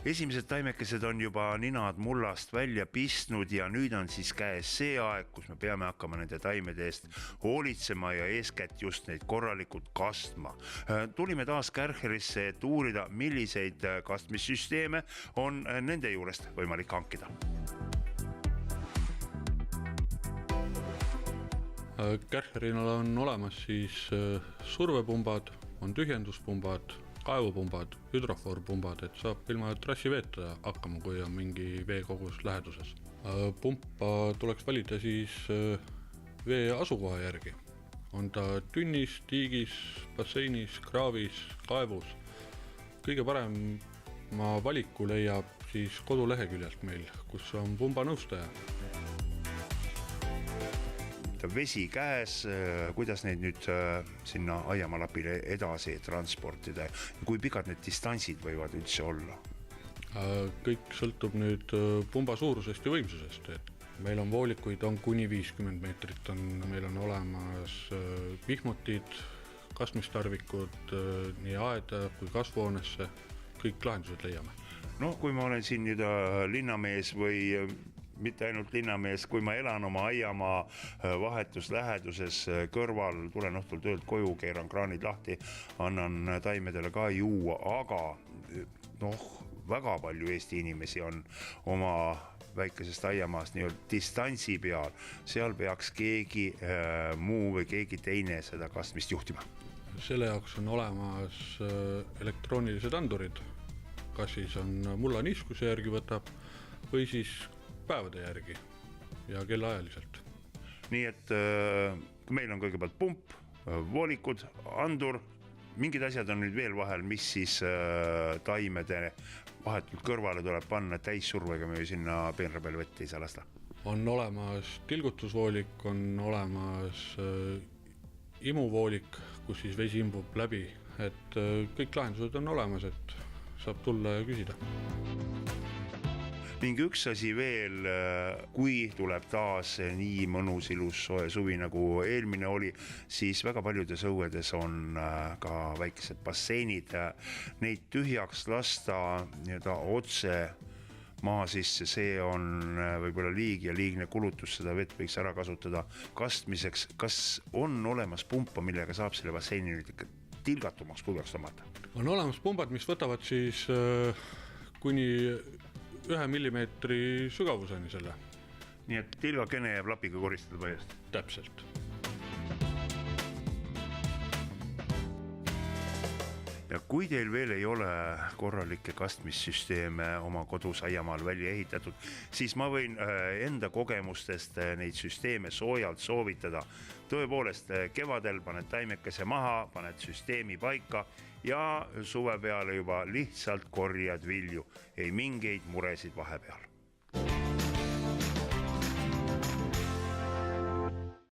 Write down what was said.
Esimesed taimekesed on juba ninad mullast välja pistnud ja nüüd on siis käes see aeg, kus me peame hakkama nende taimede eest hoolitsema ja eeskätt just neid korralikult kastma. Tulime taas Kärcherisse, et uurida, milliseid kastmissüsteeme on nende juurest võimalik hankida. Kärcherinal on olemas siis survepumbad, on tühjenduspumbad, kaevupumbad, hüdrofoorpumbad, et saab ilma trassiveeta hakkama, kui on mingi veekogus läheduses. Pumpa tuleks valida siis vee asukoha järgi. On ta tünnis, tiigis, basseinis, kraavis, kaevus. Kõige parema valiku leiab siis koduleheküljelt meil, kus on pumba nõustaja. Vesi käes, kuidas neid nüüd sinna aiamalapile edasi transportida ja kui pikad need distantsid võivad üldse olla? Kõik sõltub nüüd pumba suurusest ja võimsusest, et meil on voolikuid on kuni 50 meetrit, meil on olemas vihmutid, kastmistarvikud nii aeda kui kasvuhoonesse, kõik lahendused leiame. No kui ma olen siin nüüd linnamees või mitte ainult linnamees, kui ma elan oma aiamaa vahetus läheduses kõrval, tulen õhtul töölt koju, keeran kraanid lahti, annan taimedele ka juua, aga väga palju Eesti inimesi on oma väikesest aiamaast distantsi peal, seal peaks keegi muu või keegi teine seda kastmist juhtima. Selle jaoks on olemas elektroonilised andurid, kas siis on mulla niiskuse järgi võtab või siis päevade järgi ja kellaajaliselt. Nii et meil on kõigepealt pump, voolikud, andur, mingid asjad on nüüd veel vahel, mis siis taimede vahetult kõrvale tuleb panna, täissurvega me ju sinna peenra peale vett ei saa lasta. On olemas tilgutusvoolik, on olemas imuvoolik, kus siis vesi imbub läbi, et kõik lahendused on olemas, et saab tulla ja küsida. Ning üks asi veel, kui tuleb taas nii mõnus ilus soe suvi nagu eelmine oli, siis väga paljudes õuedes on ka väikesed basseinid. Neid tühjaks lasta otse maa sisse, see on võib-olla liig ja liigne kulutus, seda vett võiks ära kasutada kastmiseks. Kas on olemas pumpa, millega saab selle basseini nüüd tilgatumaks kudvaks tõmmata? On olemas pumbad, mis võtavad siis kuni 1 millimeetri sügavuseni selle. Nii et tilgakene jääb lapiga koristada põhjast? Täpselt. Ja kui teil veel ei ole korralikke kastmissüsteeme oma kodus aiamaal välja ehitatud, siis ma võin enda kogemustest neid süsteeme soojalt soovitada. Tõepoolest, kevadel paned taimekese maha, paned süsteemi paika ja suve peale juba lihtsalt korjad vilju. Ei mingeid muresid vahepeal.